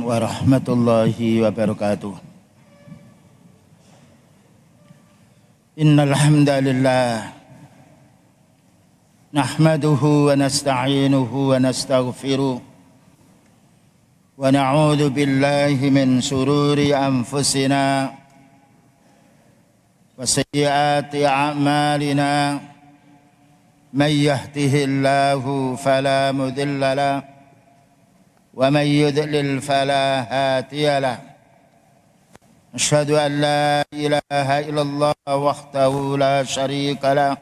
warahmatullahi wabarakatuh. Innal hamdalillah nahmaduhu wa nasta'inuhu wa nastaghfiruh wa na'udzu billahi min shururi anfusina wa sayyiati a'malina may yahdihillahu fala mudilla lahu wa may yudlil fala hadiya lahu. Asyhadu an la ilaha illallah wahdahu la syarika lah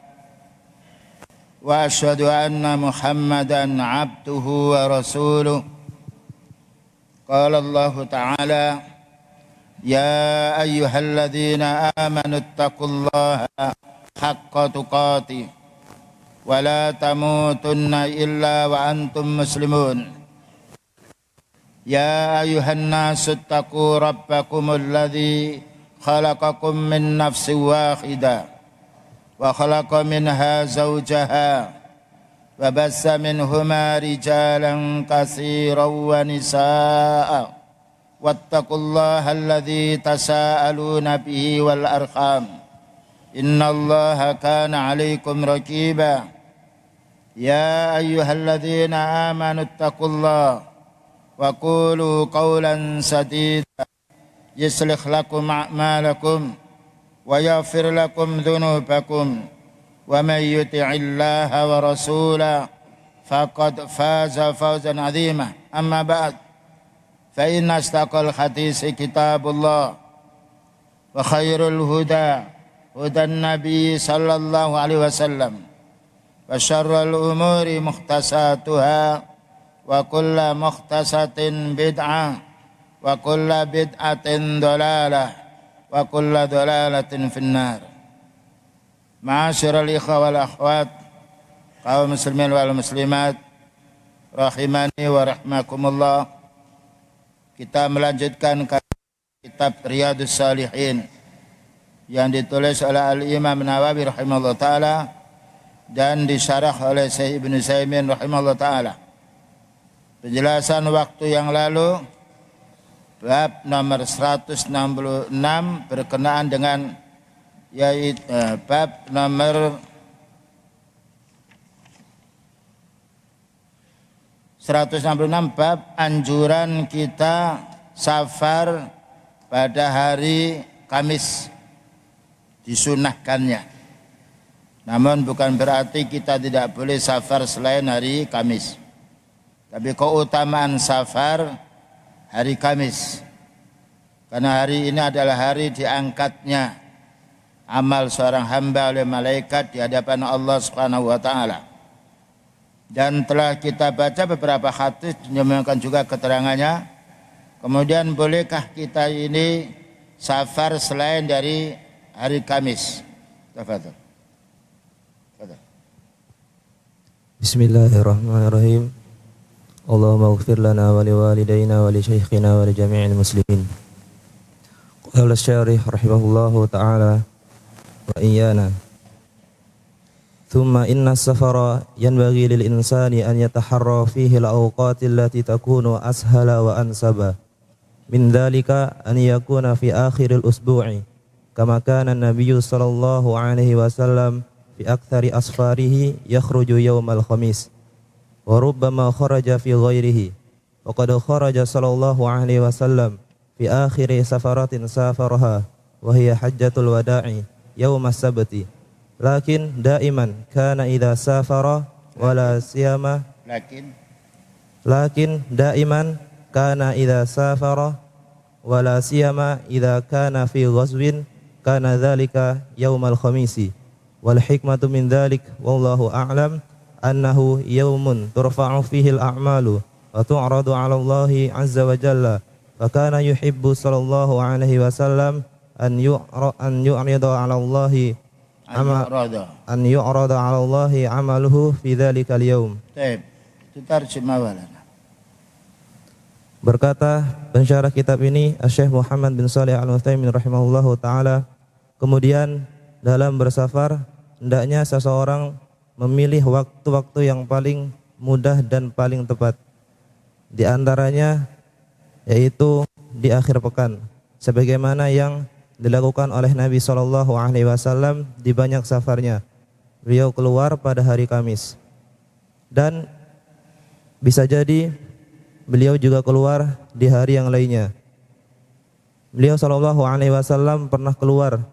wa asyhadu anna Muhammadan abduhu wa rasuluh. Qala Allah Ta'ala ya ayyuhalladzina amanu taqullaha haqqa tuqatih wa la tamutunna illa wa antum muslimun. Ya ayuhan nasu attaqu rabbakumul ladzi khalaqakum min nafsin wahidah wa khalaqa minha zawjaha wa bassa minhuma rijalan katsiran wa nisaa'a wattaqullaha alladzi tasaaluna bihi wal arham innallaha kana 'alaikum raqiba. Ya ayyuhalladzina amanu taqullaha wa qulu qawlan sadida yuslih lakum a'malakum wa yaghfir lakum dhunubakum wa may yuti'illaha wa rasulahu faqad faza fawzan 'azima. Amma ba'd, fa inna asdaqal haditsi kitabullah wa khairul huda hudan nabiy sallallahu alaihi wasallam wa syarrul umuri muhtasatuha wa kulla mukhtasatin bid'ah wa kulla bid'atin dalalah wa kulla dalalatin finnar. Ma'asyiral ikhwa wal akhwat, kaum muslimin wal muslimat rahimani wa rahmakumullah. Kita melanjutkan kitab Riyadhus Shalihin yang ditulis oleh Al-Imam Nawawi rahimahullah ta'ala dan disyarah oleh Syekh Ibnu Utsaimin rahimahullah ta'ala. Penjelasan waktu yang lalu bab nomor 166 berkenaan dengan yaitu bab nomor 166 bab anjuran kita safar pada hari Kamis, disunahkannya. Namun bukan berarti kita tidak boleh safar selain hari Kamis. Tapi keutamaan safar hari Kamis, karena hari ini adalah hari diangkatnya amal seorang hamba oleh malaikat di hadapan Allah Subhanahu wa taala. Dan telah kita baca beberapa hadis menyebutkan juga keterangannya. Kemudian bolehkah kita ini safar selain dari hari Kamis? Tafadhol. Bismillahirrahmanirrahim. Allahumma ighfir lana wa liwalidayna wa li syaikhina wa li jami'il muslimin. Qala asy-syarih rahimahullahu ta'ala wa iyyana. Thumma inna as-safara yanbaghi lil insani an yataharra fihi al-awqati allati takunu ashala wa ansaba. Min dhalika an yakuna fi akhir al-usbu'i kama kana an-nabiyyu sallallahu alaihi wasallam fi aktsari asfarihi yakhruju yawmal khamis. Wa rubbama kharaja fi ghairihi wa qad kharaja sallallahu alaihi wasallam fi akhiri safaratin safaraha wa hiya hajjatul wada'i yawm as-sabti lakin daiman kana idza safara wala siyama lakin daiman kana idza safara wala siyama idza kana fi ghazwin kana dhalika yawmal khamisi wal hikmatu min dhalik wallahu a'lam annahu yawmun turfa'u fihi al-a'malu wa tu'radu 'ala Allahi 'azza wa jalla fa kana yuhibbu sallallahu alaihi wasallam an yu'rida 'ala Allahi an yu'rada 'ala Allahi 'amaluhu fi dhalika al-yawm. Baik, terjemah walana. Berkata pensyarah kitab ini Syekh Muhammad bin Shalih Al-Utsaimin rahimahullahu taala, kemudian dalam bersafar hendaknya seseorang memilih waktu-waktu yang paling mudah dan paling tepat. Di antaranya yaitu di akhir pekan, sebagaimana yang dilakukan oleh Nabi SAW di banyak safarnya. Beliau keluar pada hari Kamis, dan bisa jadi beliau juga keluar di hari yang lainnya. Beliau SAW pernah keluar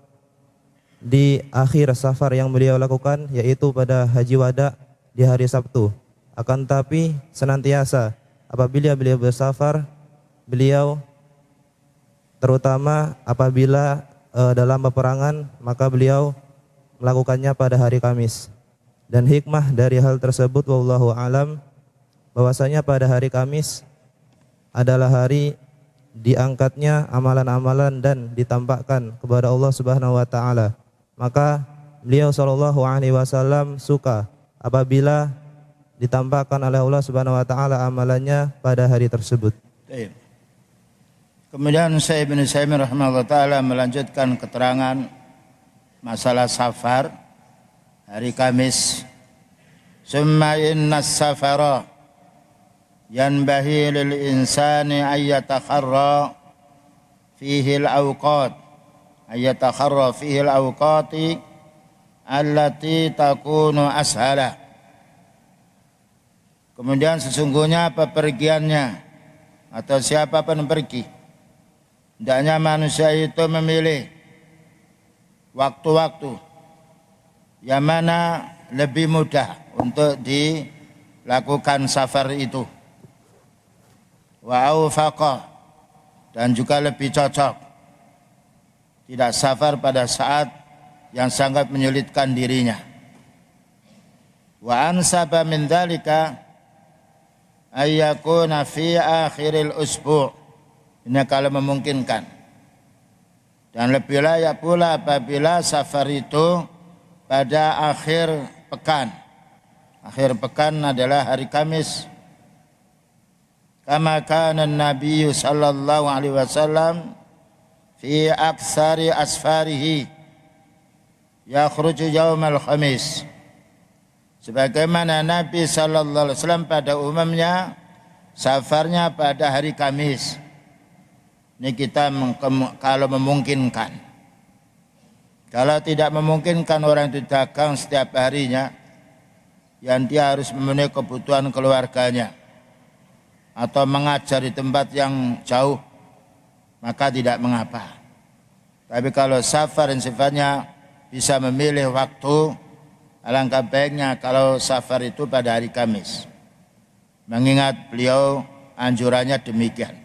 di akhir safar yang beliau lakukan, yaitu pada Haji Wada di hari Sabtu. Akan tapi senantiasa apabila beliau bersafar, beliau terutama apabila dalam peperangan, maka beliau melakukannya pada hari Kamis. Dan hikmah dari hal tersebut wallahu alam, bahwasanya pada hari Kamis adalah hari diangkatnya amalan-amalan dan ditampakkan kepada Allah Subhanahu wa taala. Maka beliau SAW suka apabila ditampakkan oleh Allah Subhanahu wa taala amalannya pada hari tersebut. Kemudian Syekh Ibnu Utsaimin rahimahullah taala melanjutkan keterangan masalah safar hari Kamis. Summa inna safara yanbahi lil insani ayyatakharra fihi al-awqat fihi al-awqati allati takunu ashala. Kemudian sesungguhnya pepergiannya atau siapapun pergi, hendaknya manusia itu memilih waktu-waktu yang mana lebih mudah untuk dilakukan safar itu. Wa awfaqa, dan juga lebih cocok tidak safar pada saat yang sangat menyulitkan dirinya. Wa ansaba min dzalika ayyakuna fi akhiril usbu', ini kalau memungkinkan. Dan lebih layak pula apabila safar itu pada akhir pekan. Akhir pekan adalah hari Kamis. Kama kana Nabi sallallahu alaihi wasallam fi aksari asfarihi yakhruju yaumal khamis. Sebagaimana Nabi sallallahu alaihi wasallam pada umumnya safarnya pada hari Kamis. Ini kita kalau memungkinkan. Kalau tidak memungkinkan orang itu dagang setiap harinya, yang dia harus memenuhi kebutuhan keluarganya, atau mengajar di tempat yang jauh, maka tidak mengapa. Tapi kalau safar yang sifatnya bisa memilih waktu, alangkah baiknya kalau safar itu pada hari Kamis. Mengingat beliau anjurannya demikian.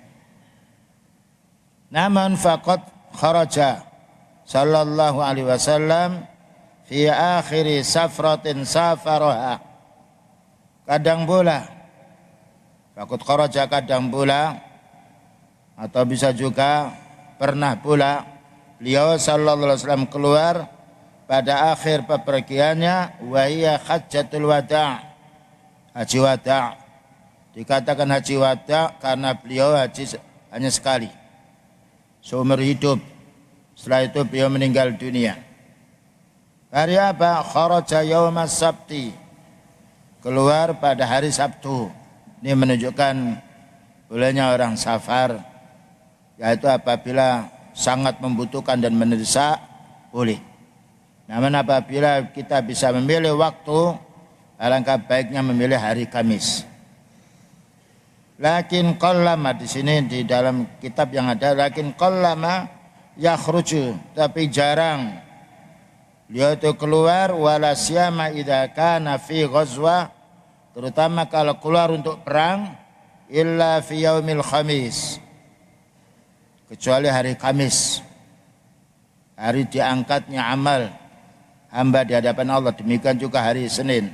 Namun faqad kharaja sallallahu alaihi wasallam fi akhiri safratin safaraha. Kadang pula faqad kharaja, kadang pula, atau bisa juga pernah pula beliau sallallahu alaihi wasallam keluar pada akhir pepergiannya, wa hiya hajjatul wada', haji wada'. Dikatakan haji wada' karena beliau haji hanya sekali seumur hidup. Setelah itu beliau meninggal dunia. Hari apa? Kharaja yaumas sabti, keluar pada hari Sabtu. Ini menunjukkan bolehnya orang safar, yaitu apabila sangat membutuhkan dan mendesak, boleh. Namun apabila kita bisa memilih waktu, alangkah baiknya memilih hari Kamis. Lakin qallama, di sini di dalam kitab yang ada, lakin qallama yakhruju, tapi jarang beliau itu keluar, wala siyama idza kana fi ghazwa, terutama kalau keluar untuk perang, illa fi yaumil khamis, kecuali hari Kamis, hari diangkatnya amal hamba di hadapan Allah. Demikian juga hari Senin.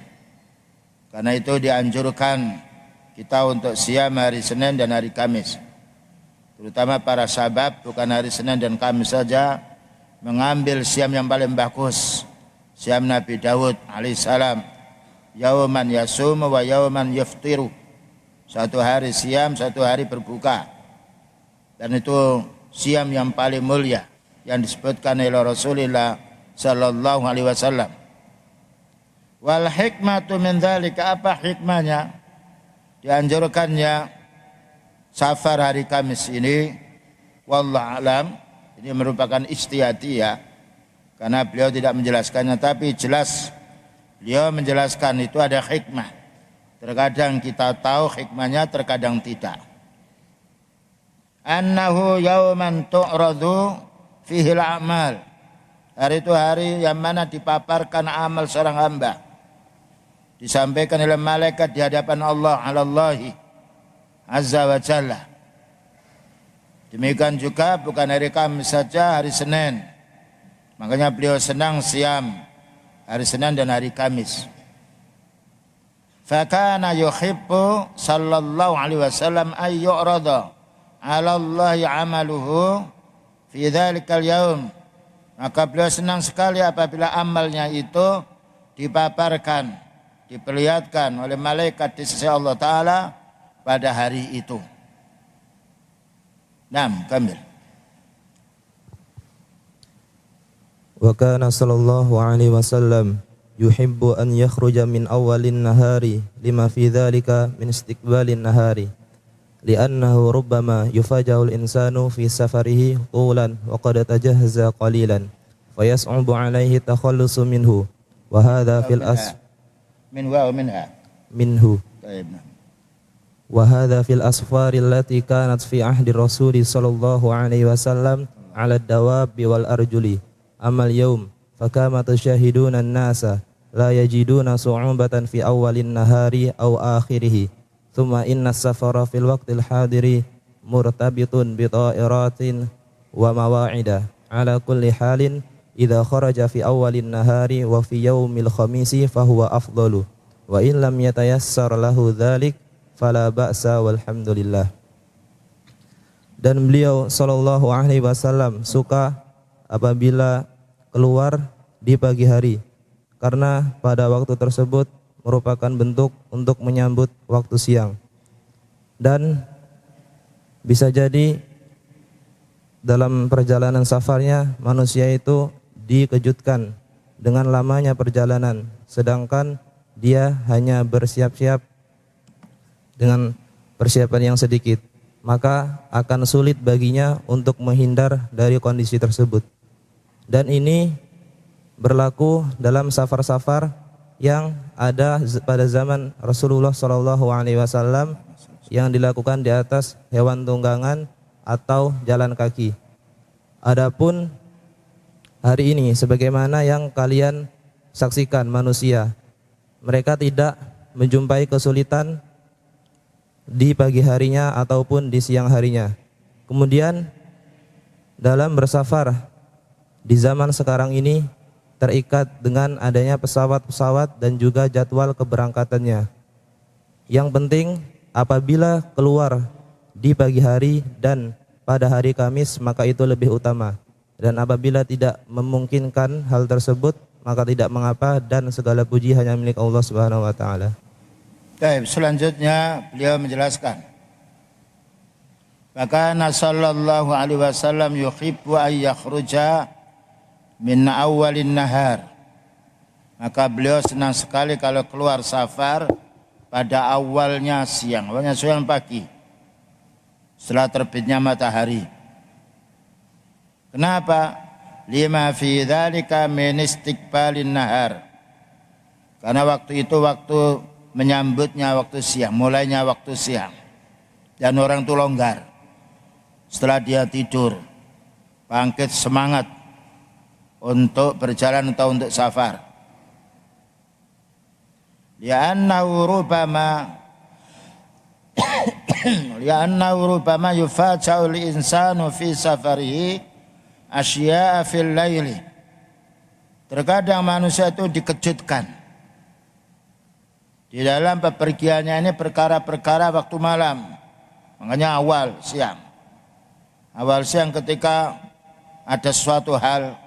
Karena itu dianjurkan kita untuk siam hari Senin dan hari Kamis. Terutama para sahabat, bukan hari Senin dan Kamis saja, mengambil siam yang paling bagus. Siam Nabi Daud alaihissalam, yauman yasumu wa yauman yaftiru, satu hari siam, satu hari berbuka. Dan itu siam yang paling mulia yang disebutkan oleh Rasulullah sallallahu alaihi wasallam. Wal hikmatu min dzalika, apa hikmahnya dianjurkannya Safar hari Kamis ini, wallahu alam, ini merupakan ijtihadiyah karena beliau tidak menjelaskannya, tapi jelas beliau menjelaskan itu ada hikmah. Terkadang kita tahu hikmahnya, terkadang tidak. Annahu yauman tu'radu fihi al-a'mal. Hari itu hari yang mana dipaparkan amal seorang hamba. Disampaikan oleh malaikat di hadapan Allah, alallahi azza wa jalla. Demikian juga bukan hari Kamis saja, hari Senin. Makanya beliau senang siam hari Senin dan hari Kamis. Fakana yuhibbu sallallahu alaihi wasallam ay yu'rada 'ala Allahi 'amaluhu fi dzalikal yaum. Maka beliau senang sekali apabila amalnya itu dipaparkan, diperlihatkan oleh malaikat di sisi Allah Ta'ala pada hari itu. Naam, kamil. Wa kana sallallahu alaihi wasallam yuhibbu an yakhruja min awwalin nahari lima fi dzalika min istiqbalin nahari li'annahu rubbama yufaja'ul insanu fi safarihi tulan wa qad tajahhaza qalilan fayas'ubu 'alaihi takhallusu minhu wa hadha fil minhu wa hadha fil asfari allati kanat fi ahdi rasul sallallahu alaihi wasallam 'ala ad-dawabi wal arjuli amal yawm fakama tashahiduna an-nasa la yajiduna su'ubatan fi awwalin nahari aw akhirih thumma inna safara fil waqtil hadiri murtabitun bi ta'iratin wa mawa'ida ala kulli halin idza kharaja fi awwalin nahari wa fi yaumil khamisi fahuwa afdalu wa in lam yatayassar lahu dzalik fala ba'sa walhamdulillah. Dan beliau sallallahu alaihi wasallam suka apabila keluar di pagi hari karena pada waktu tersebut merupakan bentuk untuk menyambut waktu siang. Dan bisa jadi dalam perjalanan safarnya manusia itu dikejutkan dengan lamanya perjalanan, sedangkan dia hanya bersiap-siap dengan persiapan yang sedikit, maka akan sulit baginya untuk menghindar dari kondisi tersebut. Dan ini berlaku dalam safar-safar yang ada pada zaman Rasulullah SAW yang dilakukan di atas hewan tunggangan atau jalan kaki. Adapun hari ini sebagaimana yang kalian saksikan manusia, mereka tidak menjumpai kesulitan di pagi harinya ataupun di siang harinya. Kemudian dalam bersafar di zaman sekarang ini terikat dengan adanya pesawat-pesawat dan juga jadwal keberangkatannya. Yang penting apabila keluar di pagi hari dan pada hari Kamis maka itu lebih utama. Dan apabila tidak memungkinkan hal tersebut maka tidak mengapa dan segala puji hanya milik Allah Subhanahu wa taala. Baik, selanjutnya beliau menjelaskan. Maka sallallahu alaihi wasallam yuhibbu ay yakhruja min awwalin nahar. Maka beliau senang sekali kalau keluar safar pada awalnya siang, awalnya siang pagi, setelah terbitnya matahari. Kenapa? Lima fi dzalika min istiqbalin nahar. Karena waktu itu waktu menyambutnya waktu siang, mulainya waktu siang. Dan orang itu longgar. Setelah dia tidur, bangkit semangat untuk berjalan atau untuk safar. Li'annahu rubama yufaja'u al-insanu fi safarihi asya'a fil laili. Terkadang manusia itu dikejutkan di dalam bepergiannya ini perkara-perkara waktu malam. Makanya awal siang. Awal siang ketika ada suatu hal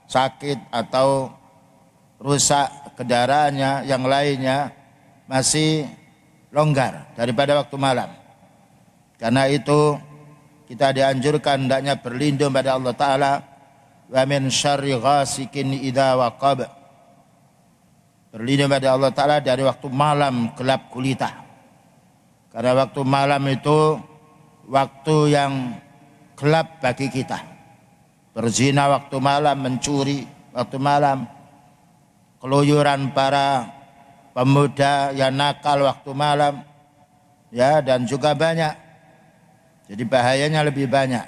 sakit atau rusak kendaraannya, yang lainnya masih longgar daripada waktu malam. Karena itu kita dianjurkan hendaknya berlindung pada Allah Ta'ala. Wa min syarri ghasikin idza waqab. Berlindung pada Allah Ta'ala dari waktu malam gelap gulita. Karena waktu malam itu waktu yang gelap bagi kita. Berzina waktu malam, mencuri waktu malam, keluyuran para pemuda yang nakal waktu malam, ya, dan juga banyak. Jadi bahayanya lebih banyak.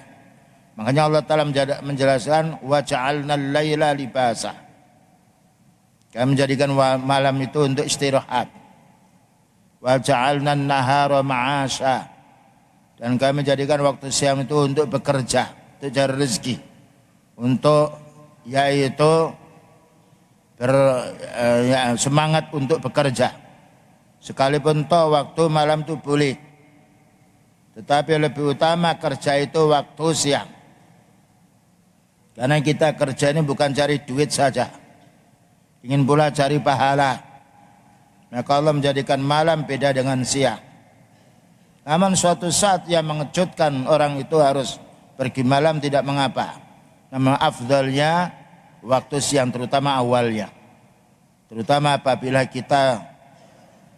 Makanya Allah Ta'ala menjelaskan wa ja'alnal laila libasa. Kami menjadikan malam itu untuk istirahat. Wa ja'alnan nahara ma'asha. Dan kami menjadikan waktu siang itu untuk bekerja, untuk cari rezeki, untuk yaitu semangat untuk bekerja. Sekalipun toh waktu malam itu boleh, tetapi lebih utama kerja itu waktu siang. Karena kita kerja ini bukan cari duit saja, ingin pula cari pahala. Maka Allah menjadikan malam beda dengan siang. Namun suatu saat yang mengejutkan, orang itu harus pergi malam tidak mengapa. Namun afdalnya waktu siang, terutama awalnya. Terutama apabila kita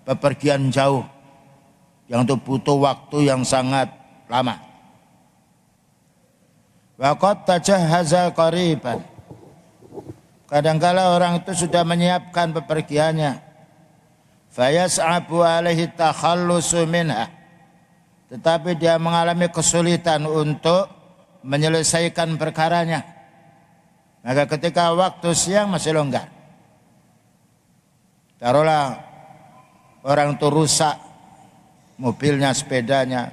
bepergian jauh yang itu butuh waktu yang sangat lama. Waqad tajahhaza qariban. Kadangkala orang itu sudah menyiapkan bepergiannya. Fayas'abu alaihi takhallusu minha. Tetapi dia mengalami kesulitan untuk menyelesaikan perkaranya. Maka ketika waktu siang masih longgar. Taruhlah orang itu rusak mobilnya, sepedanya,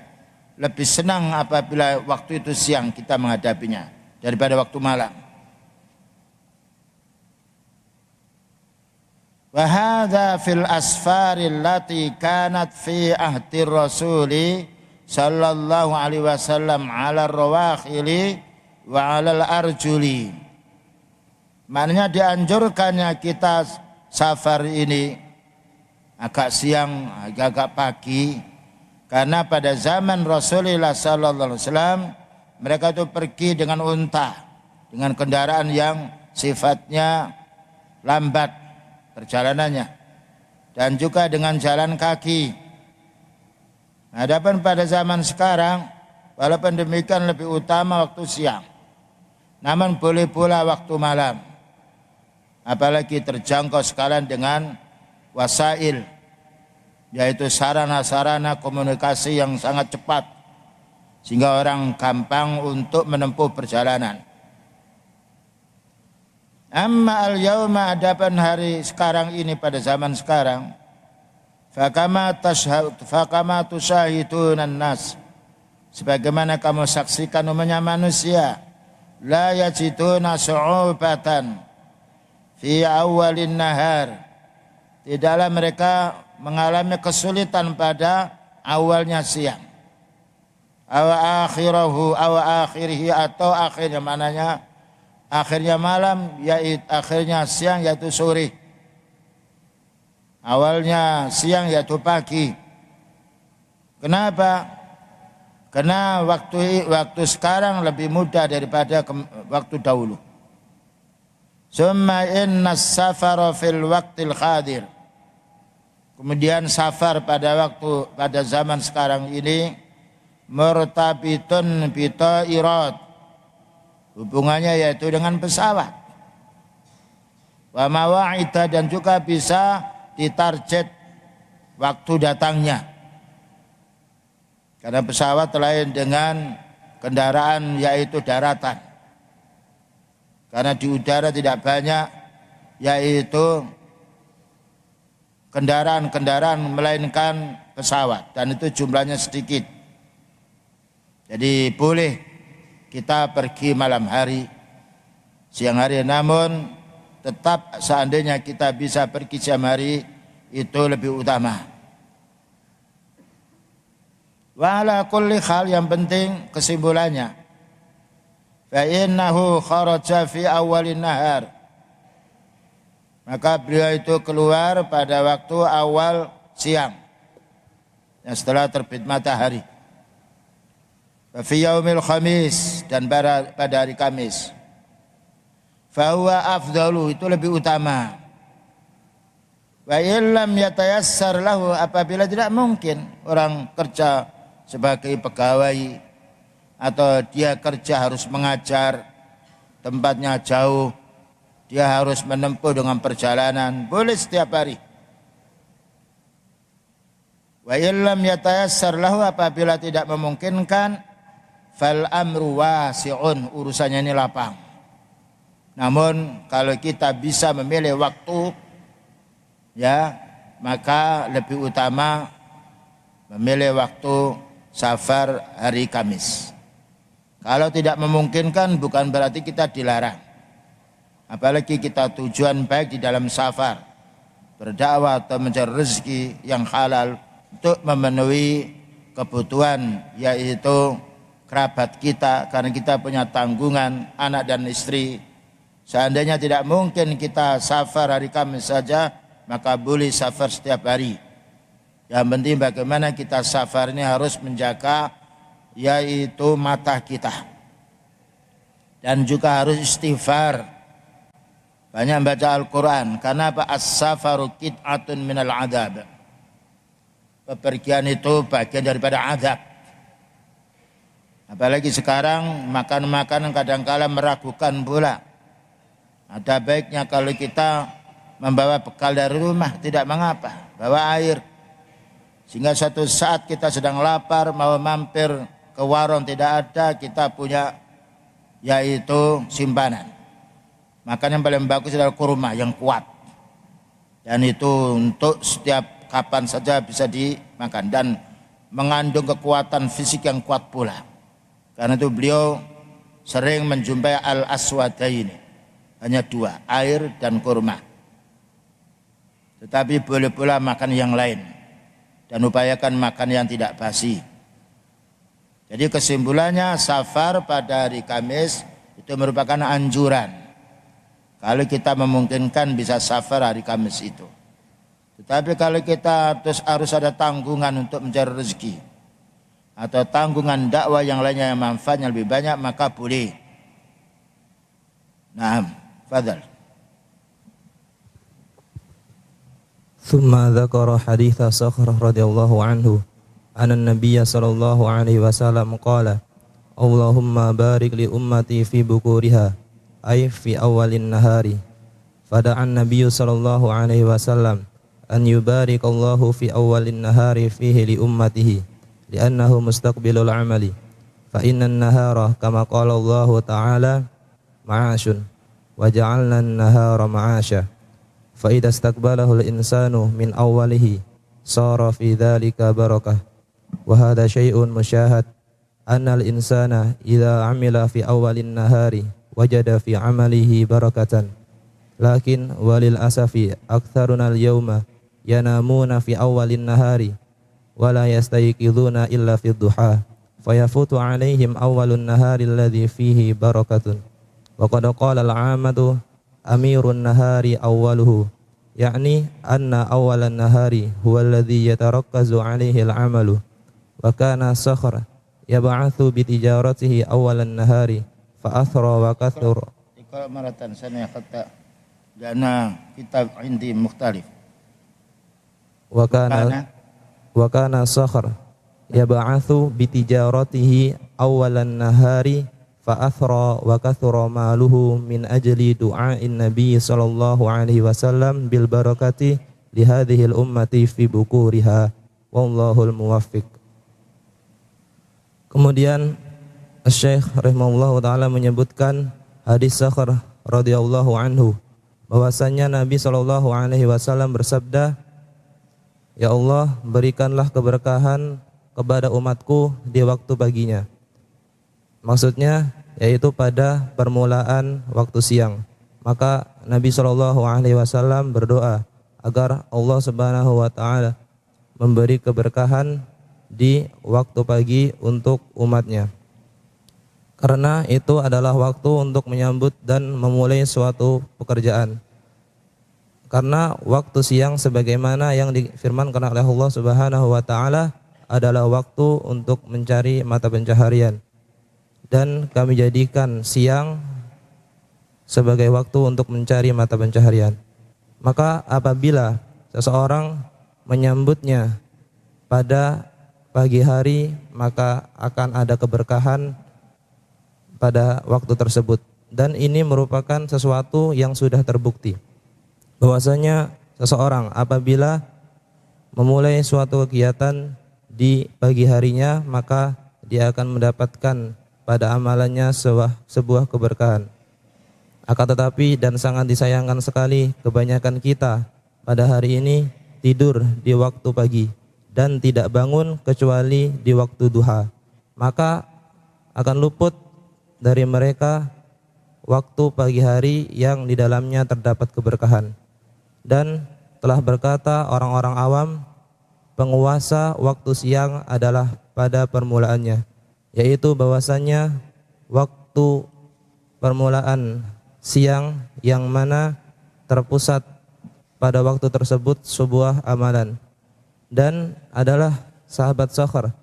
lebih senang apabila waktu itu siang kita menghadapinya daripada waktu malam. Wa hadza fil asfaril lati kanat fi ahdi rasuli sallallahu alaihi wasallam ala rawakhili wa alal arjuli. Maknanya dianjurkannya kita safar ini agak siang, agak pagi, karena pada zaman Rasulullah sallallahu alaihi wasallam mereka itu pergi dengan unta, dengan kendaraan yang sifatnya lambat perjalanannya, dan juga dengan jalan kaki. Adapun pada zaman sekarang, walaupun demikian lebih utama waktu siang, namun boleh pula waktu malam, apalagi terjangkau sekalian dengan wasail, yaitu sarana-sarana komunikasi yang sangat cepat, sehingga orang gampang untuk menempuh perjalanan. Amma al-yawma, adapun hari sekarang ini, pada zaman sekarang, fakama tusyahidunan nas, sebagaimana kamu saksikan umumnya manusia, la yajiduna su'ubatan fi awalin nahar, tidaklah mereka mengalami kesulitan pada awalnya siang, aw akhirihi, atau akhirnya, mananya akhirnya malam, yaitu akhirnya siang yaitu sore, awalnya siang yaitu pagi. Kenapa? Karena waktu sekarang lebih mudah daripada waktu dahulu. Summa inna safara fil waqtil hadir. Kemudian safar pada zaman sekarang ini murtabitun bi ta'irat. Hubungannya yaitu dengan pesawat. Wa mawa'ida, dan juga bisa ditarget waktu datangnya. Karena pesawat lain dengan kendaraan yaitu daratan. Karena di udara tidak banyak yaitu kendaraan-kendaraan melainkan pesawat, dan itu jumlahnya sedikit. Jadi boleh kita pergi malam hari, siang hari, namun tetap seandainya kita bisa pergi siang hari itu lebih utama. Wa ala kulli hal, yang penting kesimpulannya, fa innahu kharaja fi awalin nahar, maka beliau itu keluar pada waktu awal siang, yang setelah terbit matahari. Fi yaumil khamis, dan pada hari Kamis. Fa huwa afdalu, itu lebih utama. Wa illam yatayassar lahu, apabila tidak mungkin orang kerja sebagai pegawai atau dia kerja harus mengajar, tempatnya jauh, dia harus menempuh dengan perjalanan, boleh setiap hari. Wa illam yatayassar lahu, apabila tidak memungkinkan, fal amru wasi'un, urusannya ini lapang. Namun kalau kita bisa memilih waktu, ya, maka lebih utama memilih waktu safar hari Kamis. Kalau tidak memungkinkan bukan berarti kita dilarang. Apalagi kita tujuan baik di dalam safar, berdakwah atau mencari rezeki yang halal untuk memenuhi kebutuhan, yaitu kerabat kita, karena kita punya tanggungan anak dan istri. Seandainya tidak mungkin kita safar hari Kamis saja, maka boleh safar setiap hari. Yang penting bagaimana kita safar ini harus menjaga, yaitu mata kita, dan juga harus istighfar, banyak baca Al-Quran. Karena apa? As-safaru qit'atun minal adab, bepergian itu bagian daripada azab. Apalagi sekarang makan-makanan kadang-kala meragukan pula. Ada baiknya kalau kita membawa bekal dari rumah, tidak mengapa, bawa air, sehingga suatu saat kita sedang lapar mau mampir ke warung tidak ada, kita punya yaitu simpanan. Maka yang paling bagus adalah kurma yang kuat, dan itu untuk setiap kapan saja bisa dimakan dan mengandung kekuatan fisik yang kuat pula. Karena itu beliau sering menjumpai al-aswadaini, hanya dua, air dan kurma. Tetapi boleh pula makan yang lain, dan upayakan makan yang tidak basi. Jadi kesimpulannya, safar pada hari Kamis itu merupakan anjuran. Kalau kita memungkinkan bisa safar hari Kamis itu. Tetapi kalau kita harus ada tanggungan untuk mencari rezeki, atau tanggungan dakwah yang lainnya yang manfaatnya lebih banyak, maka boleh. Naam, fadhal. ثم ذكر حديث صخر رضي الله عنه أن النبي صلى الله عليه وسلم قال اللهم بارك لأمتي في بكورها أي في أول النهار فدعا النبي صلى الله عليه وسلم أن يبارك الله في أول النهار فيه لأمته لأنه مستقبل العمل فإن النهار كما قال الله تعالى معاش وجعلنا النهار معاشا فإذا استقبله الإنسان من أوله صار في ذلك بركة وهذا شيء مشاهد أن الإنسان إذا عمل في أول النهار وجد في عمله بركة لكن وللأسف أكثرنا اليوم ينامون في أول النهار ولا يستيقظون إلا في الضحى فيفوت عليهم أول النهار الذي فيه بركة وقد قال العامة أمير النهار أوله يعني أن أول النهار هو الذي يتركز عليه العمل وكان صخر يبعث بتجارته أول النهار فأثرى وكثر اقرأ مرة ثانية حتى لأن كتاب عندي مختلف وكان صخر يبعث بتجارته أول النهار فأثرى وكثر ماله من أجل دعاء النبي صلى الله عليه وسلم بالبركة لهذه الأمة في بكورها والله الموفق. Kemudian Syekh rahimahullah taala menyebutkan hadis Sakhr radhiyallahu anhu bahwasanya Nabi sallallahu alaihi wasallam bersabda, "Ya Allah, berikanlah keberkahan kepada umatku di waktu paginya." Maksudnya yaitu pada permulaan waktu siang. Maka Nabi sallallahu alaihi wasallam berdoa agar Allah Subhanahu wa taala memberi keberkahan di waktu pagi untuk umatnya. Karena itu adalah waktu untuk menyambut dan memulai suatu pekerjaan. Karena waktu siang sebagaimana yang difirmankan oleh Allah Subhanahu wa taala adalah waktu untuk mencari mata pencaharian. Dan kami jadikan siang sebagai waktu untuk mencari mata pencaharian. Maka apabila seseorang menyambutnya pada pagi hari, maka akan ada keberkahan pada waktu tersebut. Dan ini merupakan sesuatu yang sudah terbukti bahwasanya seseorang apabila memulai suatu kegiatan di pagi harinya, maka dia akan mendapatkan pada amalannya sebuah keberkahan. Akan tetapi dan sangat disayangkan sekali, kebanyakan kita pada hari ini tidur di waktu pagi dan tidak bangun kecuali di waktu duha. Maka akan luput dari mereka waktu pagi hari yang di dalamnya terdapat keberkahan. Dan telah berkata orang-orang awam, penguasa waktu siang adalah pada permulaannya, yaitu bahwasanya waktu permulaan siang yang mana terpusat pada waktu tersebut sebuah amalan, dan adalah sahabat Sakhar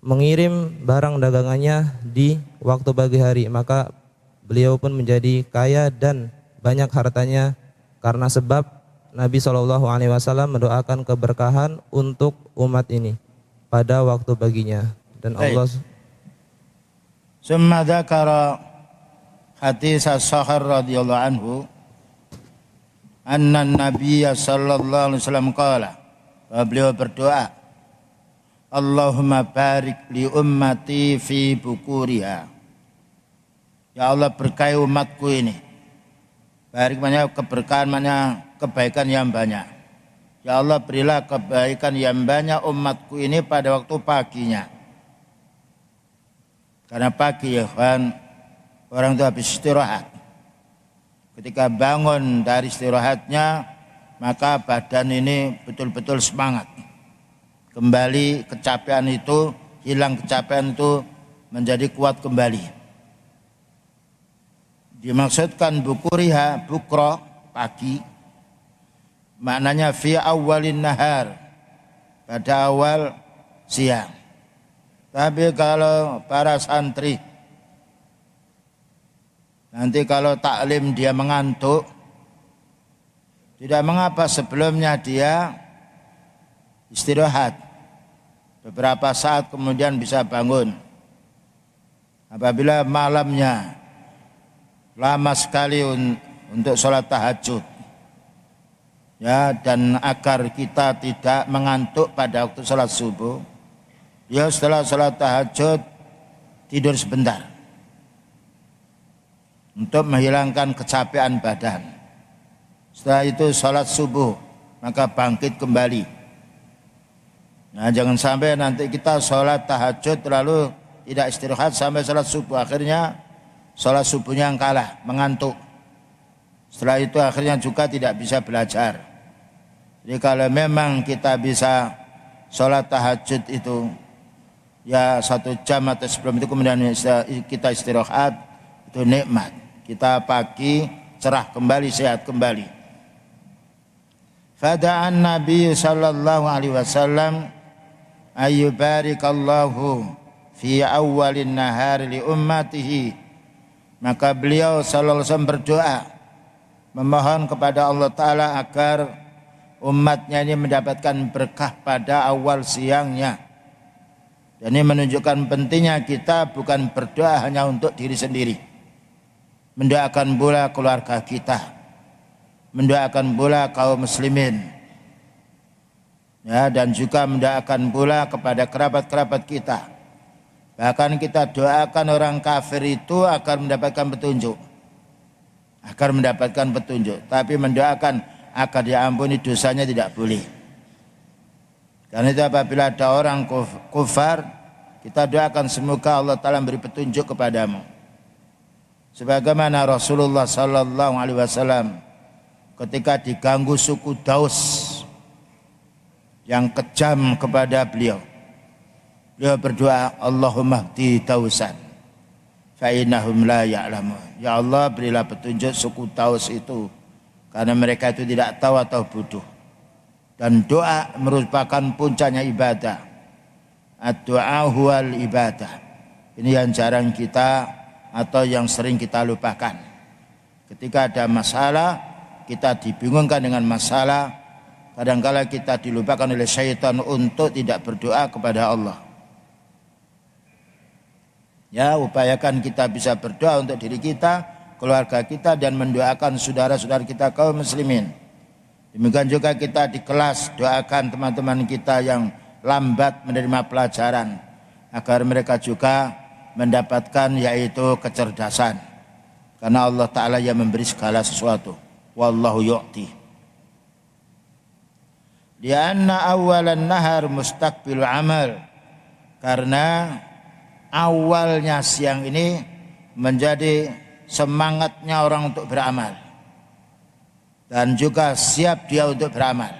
mengirim barang dagangannya di waktu pagi hari, maka beliau pun menjadi kaya dan banyak hartanya karena sebab Nabi SAW mendoakan keberkahan untuk umat ini pada waktu paginya. Dan Allah summa dzakara hadits As-Sakhar radhiyallahu anhu anna Nabiy sallallahu alaihi wasallam qala, beliau berdoa, Allahumma barik li ummati fi bukuriha. Ya Allah, berkahi umatku ini. Barik maknanya keberkahan, maknanya kebaikan yang banyak. Ya Allah, berilah kebaikan yang banyak umatku ini pada waktu paginya. Karena pagi ya kan, orang itu habis istirahat. Ketika bangun dari istirahatnya, maka badan ini betul-betul semangat. Kembali kecapean itu, hilang kecapean itu menjadi kuat kembali. Dimaksudkan bukuriha, bukro, pagi, maknanya fi awalin nahar, pada awal siang. Tapi kalau para santri, nanti kalau taklim dia mengantuk, tidak mengapa sebelumnya dia istirahat beberapa saat, kemudian bisa bangun. Apabila malamnya lama sekali untuk sholat tahajud, ya, dan agar kita tidak mengantuk pada waktu sholat subuh, ya setelah sholat tahajud tidur sebentar untuk menghilangkan kecapean badan. Setelah itu sholat subuh, maka bangkit kembali. Nah, jangan sampai nanti kita sholat tahajud lalu tidak istirahat sampai sholat subuh, akhirnya sholat subuhnya yang kalah, mengantuk. Setelah itu akhirnya juga tidak bisa belajar. Jadi kalau memang kita bisa sholat tahajud itu ya 1 jam atau sebelum itu, kemudian kita istirahat, itu nikmat. Kita pagi cerah kembali, sehat kembali. Fada'an Nabi sallallahu alaihi wasallam ayyubarikallahu fi awwalin nahar li ummatihi. Maka beliau sallallahu alaihi wasallam berdoa memohon kepada Allah Ta'ala agar umatnya ini mendapatkan berkah pada awal siangnya. Dan ini menunjukkan pentingnya kita bukan berdoa hanya untuk diri sendiri, mendoakan pula keluarga kita, mendoakan pula kaum muslimin, ya, dan juga mendoakan pula kepada kerabat-kerabat kita. Bahkan kita doakan orang kafir itu agar mendapatkan petunjuk, tapi mendoakan agar diampuni dosanya tidak boleh. Karena itu apabila ada orang kufar, kita doakan semoga Allah Ta'ala beri petunjuk kepadamu. Sebagaimana Rasulullah sallallahu alaihi wasallam ketika diganggu suku Daus yang kejam kepada beliau berdoa, Allahumma hdi Dausan fa innahum la ya'lamun. Ya Allah, berilah petunjuk suku Daus itu karena mereka itu tidak tahu atau bodoh. Dan doa merupakan puncaknya ibadah. Ad-du'a huwal ibadah. Ini yang jarang kita atau yang sering kita lupakan. Ketika ada masalah, kita dibingungkan dengan masalah, kadang-kala kita dilupakan oleh syaitan untuk tidak berdoa kepada Allah. Ya, upayakan kita bisa berdoa untuk diri kita, keluarga kita, dan mendoakan saudara-saudara kita kaum muslimin. Demikian juga kita di kelas doakan teman-teman kita yang lambat menerima pelajaran agar mereka juga mendapatkan yaitu kecerdasan. Karena Allah Ta'ala yang memberi segala sesuatu. Wallahu yu'ti. Lianna awalan nahar mustaqbilu amal. Karena awalnya siang ini menjadi semangatnya orang untuk beramal. Dan juga siap dia untuk beramal.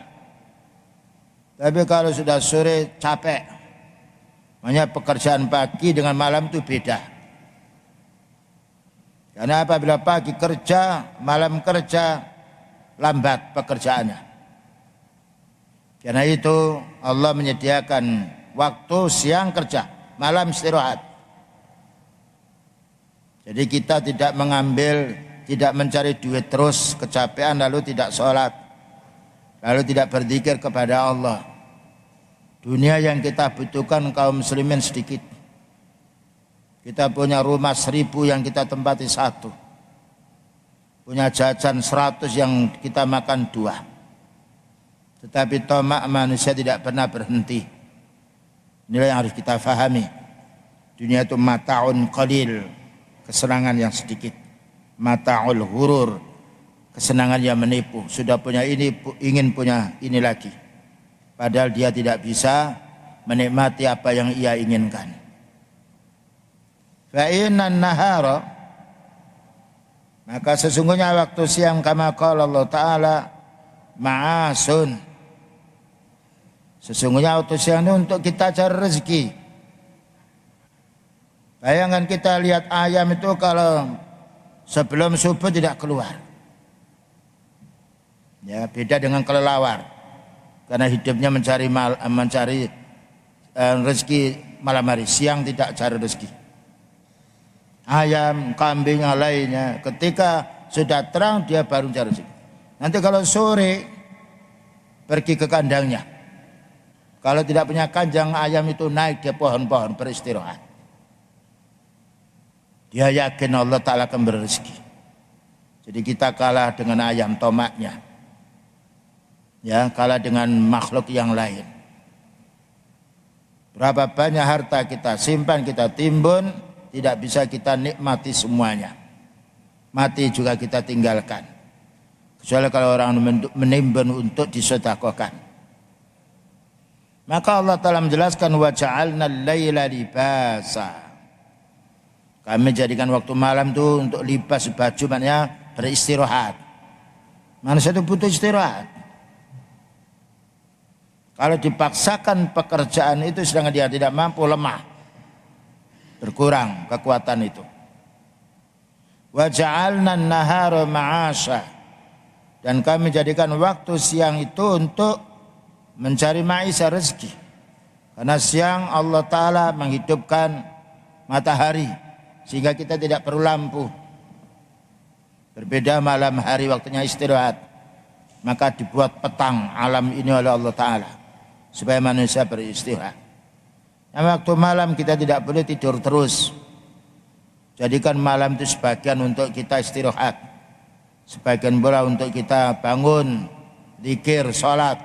Tapi kalau sudah sore capek. Makanya pekerjaan pagi dengan malam itu beda. Karena apabila pagi kerja, malam kerja, lambat pekerjaannya. Karena itu Allah menyediakan waktu siang kerja, malam istirahat. Jadi kita tidak mencari duit terus, kecapean lalu tidak sholat, lalu tidak berzikir kepada Allah. Dunia yang kita butuhkan kaum muslimin sedikit. Kita punya rumah 1000 yang kita tempati 1. Punya jajan 100 yang kita makan 2. Tetapi tamak manusia tidak pernah berhenti. Inilah yang harus kita fahami. Dunia itu mata'un qalil, kesenangan yang sedikit. Mata'ul hurur, kesenangan yang menipu. Sudah punya ini, ingin punya ini lagi. Padahal dia tidak bisa menikmati apa yang ia inginkan. Fa'inan nahara, maka sesungguhnya waktu siang kama qala Allah Ta'ala ma'asun. Sesungguhnya waktu siang itu untuk kita cari rezeki. Bayangkan kita lihat ayam itu kalau sebelum subuh tidak keluar. Ya, beda dengan kelelawar. Karena hidupnya mencari rezeki malam hari, siang tidak cari rezeki. Ayam, kambing, lainnya ketika sudah terang dia baru cari rezeki. Nanti kalau sore pergi ke kandangnya. Kalau tidak punya kandang, ayam itu naik di pohon-pohon beristirahat. Dia yakin Allah Ta'ala akan berrezeki. Jadi kita kalah dengan ayam tomaknya. Ya, kalah dengan makhluk yang lain. Berapa banyak harta kita simpan, kita timbun, tidak bisa kita nikmati semuanya. Mati juga kita tinggalkan. Kecuali kalau orang menimbun untuk disedekahkan. Maka Allah Ta'ala menjelaskan wa ja'alna al-laila libasa. Kami jadikan waktu malam itu untuk libas baju, maknanya beristirahat. Manusia itu butuh istirahat. Kalau dipaksakan pekerjaan itu sedangkan dia tidak mampu, lemah, berkurang kekuatan itu. Wa ja'alna an-nahara ma'asha. Dan kami jadikan waktu siang itu untuk mencari ma'isha, rezeki. Karena siang Allah Ta'ala menghidupkan matahari sehingga kita tidak perlu lampu. Berbeda malam hari waktunya istirahat. Maka dibuat petang alam ini oleh Allah Ta'ala supaya manusia beristirahat. Nah, waktu malam kita tidak boleh tidur terus. Jadikan malam itu sebagian untuk kita istirahat, sebagian pula untuk kita bangun, zikir, sholat.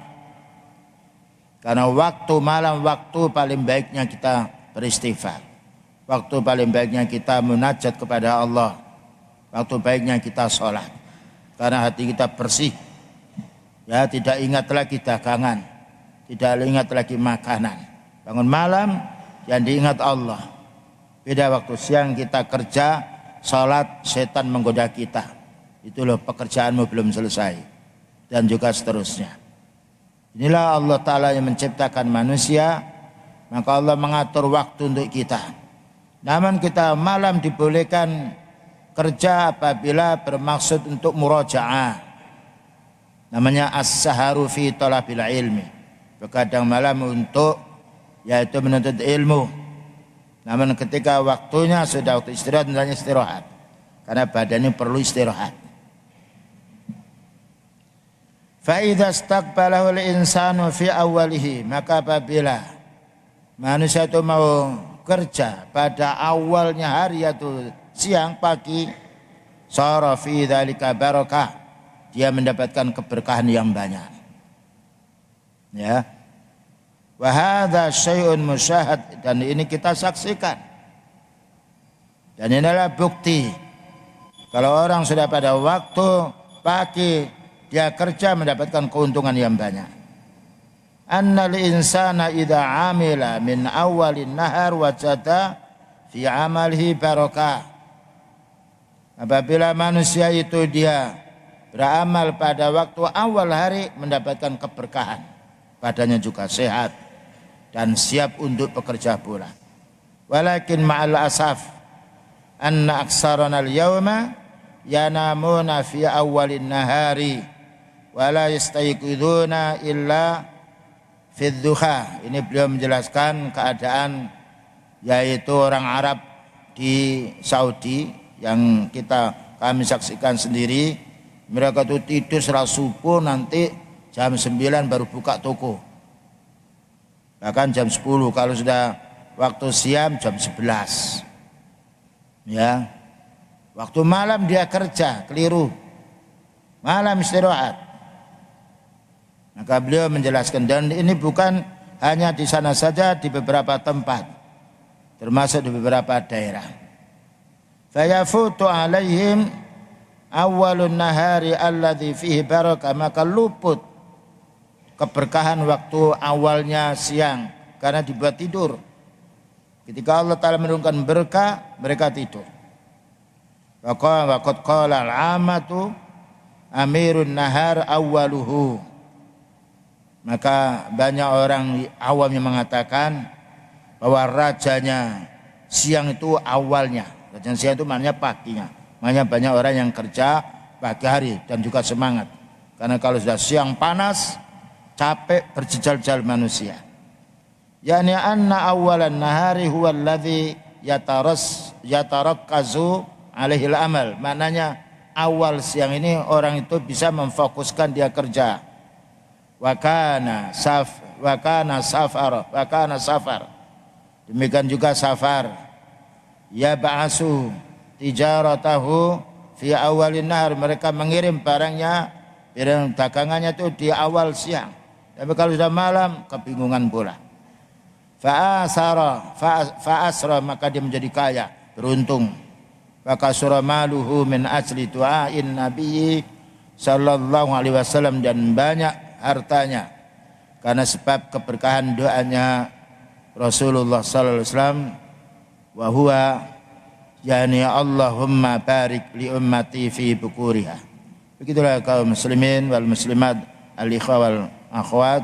Karena waktu malam waktu paling baiknya kita beristighfar. Waktu paling baiknya kita munajat kepada Allah. Waktu baiknya kita sholat. Karena hati kita bersih. Ya, tidak ingat lagi dagangan, tidak ingat lagi makanan. Bangun malam yang diingat Allah. Beda waktu siang kita kerja, sholat, setan menggoda kita. Itu loh, pekerjaanmu belum selesai. Dan juga seterusnya. Inilah Allah Ta'ala yang menciptakan manusia. Maka Allah mengatur waktu untuk kita. Namun kita malam dibolehkan kerja apabila bermaksud untuk murajaah. Namanya as-saharu fi talabil ilmi. Begadang malam untuk yaitu menuntut ilmu. Namun ketika waktunya sudah waktu istirahat, hendaknya istirahat. Karena badannya perlu istirahat. Fa idza istaqbalahu al-insanu fi awwalihi, maka apabila manusia itu mau kerja pada awalnya hari yaitu siang pagi, sara fi dzalika barakah, dia mendapatkan keberkahan yang banyak. Ya. Wa hadza syai'un musyahad, dan ini kita saksikan. Dan inilah bukti kalau orang sudah pada waktu pagi dia kerja mendapatkan keuntungan yang banyak. Annal insana idza amila min awalin nahar wajada fi amalihi barakah. Apabila manusia itu dia beramal pada waktu awal hari mendapatkan keberkahan, badannya juga sehat dan siap untuk bekerja pula. Walakin ma'al asaf anna aksarana al-yawma yanamuna fi awalin nahari wa la yastayqiduna illa fi dhuha. Ini beliau menjelaskan keadaan yaitu orang Arab di Saudi yang kami saksikan sendiri. Mereka itu tidur setelah subuh, nanti jam 9 baru buka toko. Bahkan jam 10, kalau sudah waktu siang jam 11. Ya. Waktu malam dia kerja, keliru. Malam istirahat. Maka beliau menjelaskan, dan ini bukan hanya di sana saja, di beberapa tempat, termasuk di beberapa daerah. Fayafutu alaihim awalun nahari alladzi fihi barakah, maka luput keberkahan waktu awalnya siang karena dibuat tidur. Ketika Allah Ta'ala menurunkan berkah, mereka tidur. Wa qad qala al-amatu amirun nahar awwaluhu. Maka banyak orang awam yang mengatakan bahwa rajanya siang itu awalnya. Raja siang itu maknanya paginya. Makanya banyak orang yang kerja pagi hari dan juga semangat. Karena kalau sudah siang panas, capek berjejal-jejal manusia. Yani anna awalan nahari huwa alladhi yatarakkazu alaihi al-amal. Maknanya awal siang ini orang itu bisa memfokuskan dia kerja. Wa kana safar. Demikian juga safar. Ya ba'asu tijaratahu fi awalin nahar, mereka mengirim barangnya, barang dagangannya itu di awal siang. Tapi kalau sudah malam kebingungan pula. Fa'asra, maka dia menjadi kaya, beruntung. Wa kasura maluhu min asli du'ain nabiyyi sallallahu alaihi wasallam, dan banyak hartanya karena sebab keberkahan doanya Rasulullah sallallahu alaihi wasallam. Wa huwa yani Allahumma barik li ummati fi bukuriha. Begitulah kaum muslimin wal muslimat, al-ikhwa wal akhwat,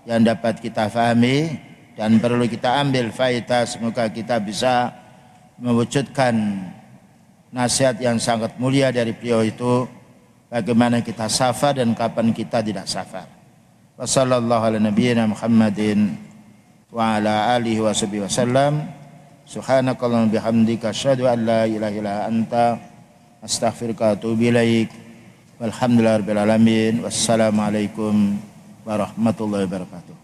yang dapat kita fahami dan perlu kita ambil faedah. Semoga kita bisa mewujudkan nasihat yang sangat mulia dari beliau itu, bagaimana kita safar dan kapan kita tidak safar. Wa sallallahu ala nabiyyina Muhammadin wa ala alihi wa sahbihi wasallam. Subhanakallahumma bihamdika asyhadu an la ilaha illa anta astaghfiruka wa atubu ilaik. Walhamdulillahirabbil alamin. Wassalamualaikum warahmatullahi wabarakatuh.